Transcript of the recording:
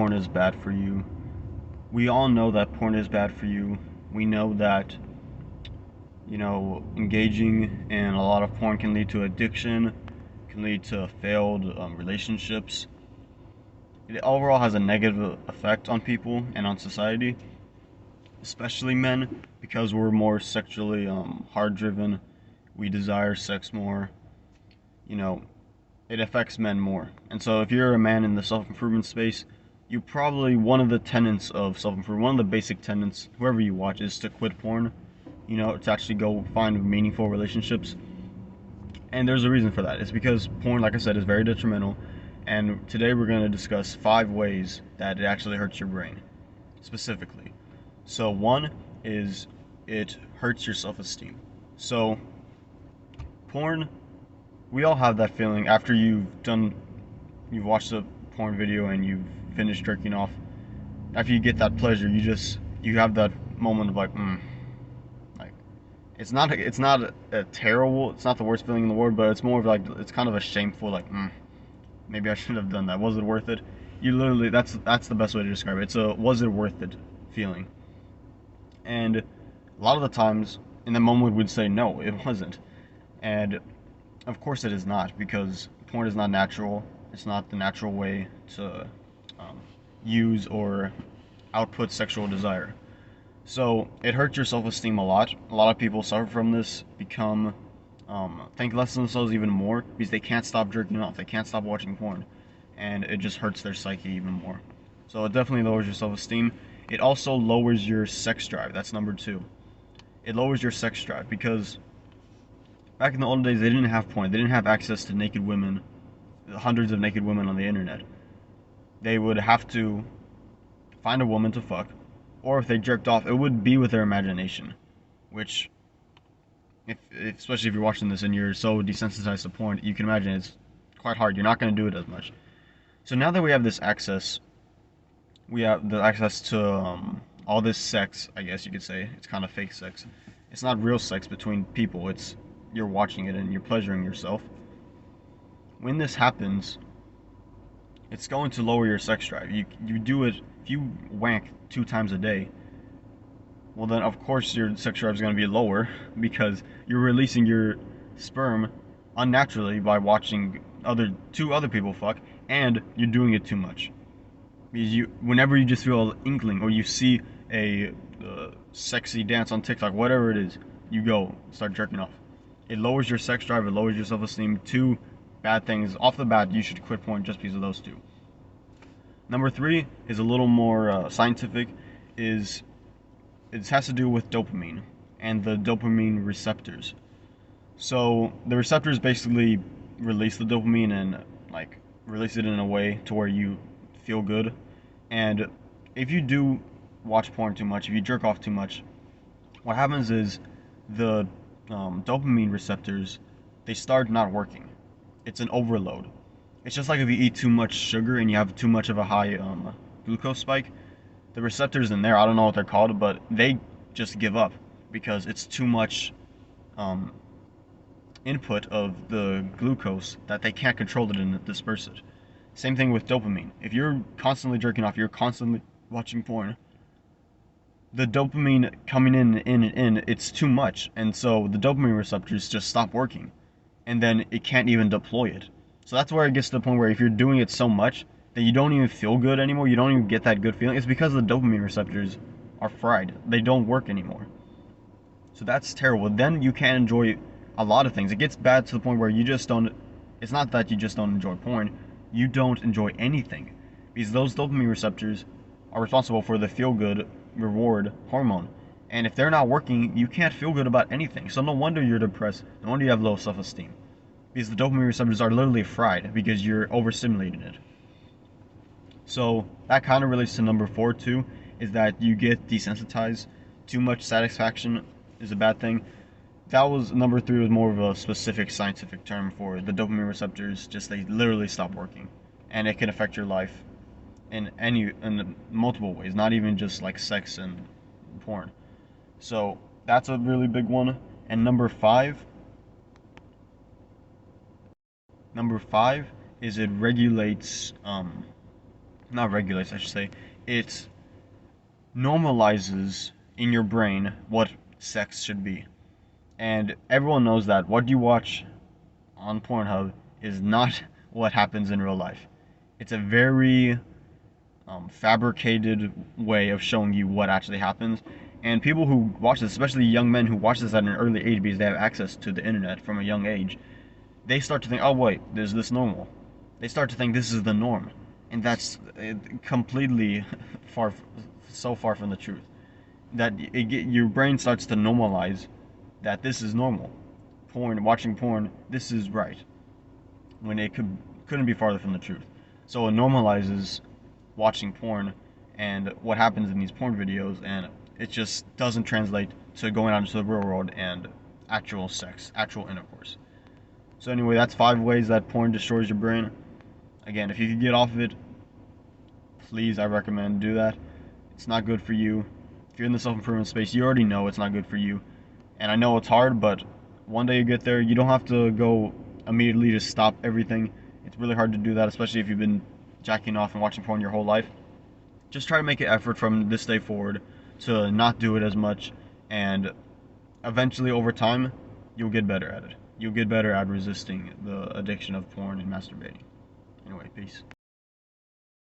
porn is bad for you. We all know that porn is bad for you. We know that, engaging in a lot of porn can lead to addiction, can lead to failed relationships. It overall has a negative effect on people and on society, especially men, because we're more sexually hard driven. We desire sex more. You know, it affects men more. And so if you're a man in the self-improvement space, you probably, one of the tenets of self-improvement, one of the basic tenets, whoever you watch, is to quit porn, to actually go find meaningful relationships. And there's a reason for that. It's because porn, like I said, is very detrimental. And today we're going to discuss 5 ways that it actually hurts your brain, specifically. So one is it hurts your self-esteem. So porn, we all have that feeling after you've watched a porn video and you've finished jerking off. After you get that pleasure, you have that moment of like, like it's not a terrible, it's not the worst feeling in the world, but it's more of like it's kind of a shameful like, maybe I shouldn't have done that. Was it worth it? You literally that's the best way to describe it. It's a was it worth it feeling. And a lot of the times in the moment we'd say no, it wasn't. And of course it is not, because porn is not natural. It's not the natural way to use or output sexual desire. So it hurts your self-esteem a lot. A lot of people suffer from this, become think less of themselves even more because they can't stop jerking off. They can't stop watching porn, and it just hurts their psyche even more. So it definitely lowers your self-esteem. It also lowers your sex drive. That's number 2. It lowers your sex drive because back in the old days, they didn't have porn. They didn't have access to naked women, hundreds of naked women on the internet. They would have to find a woman to fuck, or if they jerked off, it would be with their imagination, which, especially if you're watching this and you're so desensitized to porn, you can imagine it's quite hard. You're not going to do it as much. So now that we have this access, we have the access to all this sex, I guess you could say. It's kind of fake sex. It's not real sex between people. It's you're watching it and you're pleasuring yourself. When this happens, it's going to lower your sex drive. You do it, if you wank 2 times a day, well then of course your sex drive is going to be lower because you're releasing your sperm unnaturally by watching two other people fuck, and you're doing it too much. Because whenever you just feel an inkling or you see a sexy dance on TikTok, whatever it is, you go start jerking off. It lowers your sex drive, it lowers your self-esteem. 2 bad things off the bat. You should quit porn just because of those 2. Number 3 is a little more scientific. It has to do with dopamine and the dopamine receptors. So the receptors basically release the dopamine and like release it in a way to where you feel good. And if you do watch porn too much, if you jerk off too much, what happens is the dopamine receptors, they start not working. It's an overload. It's just like if you eat too much sugar and you have too much of a high glucose spike. The receptors in there, I don't know what they're called, but they just give up because it's too much um, input of the glucose that they can't control it and disperse it. Same thing with dopamine. If you're constantly jerking off, you're constantly watching porn, the dopamine coming in, it's too much. And so the dopamine receptors just stop working. And then it can't even deploy it. So that's where it gets to the point where if you're doing it so much that you don't even feel good anymore, you don't even get that good feeling, it's because the dopamine receptors are fried. They don't work anymore. So that's terrible. Then you can't enjoy a lot of things. It gets bad to the point where you just don't, it's not that you just don't enjoy porn, you don't enjoy anything. Because those dopamine receptors are responsible for the feel good reward hormone. And if they're not working, you can't feel good about anything. So no wonder you're depressed. No wonder you have low self-esteem. Because the dopamine receptors are literally fried because you're overstimulating it. So that kind of relates to number 4 too, is that you get desensitized. Too much satisfaction is a bad thing. That was number 3, was more of a specific scientific term for the dopamine receptors. Just they literally stop working, and it can affect your life in multiple ways, not even just like sex and porn. So that's a really big one. And number five is it regulates not regulates, I should say, it normalizes in your brain what sex should be. And everyone knows that what you watch on Pornhub is not what happens in real life. It's a very fabricated way of showing you what actually happens. And people who watch this, especially young men who watch this at an early age because they have access to the internet from a young age, they start to think, oh wait, is this normal? They start to think this is the norm, and that's completely far, so far from the truth. That your brain starts to normalize that this is normal. Porn, watching porn, this is right, when it couldn't be farther from the truth. So it normalizes watching porn and what happens in these porn videos, and it just doesn't translate to going out into the real world and actual sex, actual intercourse. So anyway, that's 5 ways that porn destroys your brain. Again, if you could get off of it, please, I recommend do that. It's not good for you. If you're in the self-improvement space, you already know it's not good for you. And I know it's hard, but one day you get there, you don't have to go immediately just stop everything. It's really hard to do that, especially if you've been jacking off and watching porn your whole life. Just try to make an effort from this day forward to not do it as much, and eventually over time, you'll get better at it. You'll get better at resisting the addiction of porn and masturbating. Anyway, peace.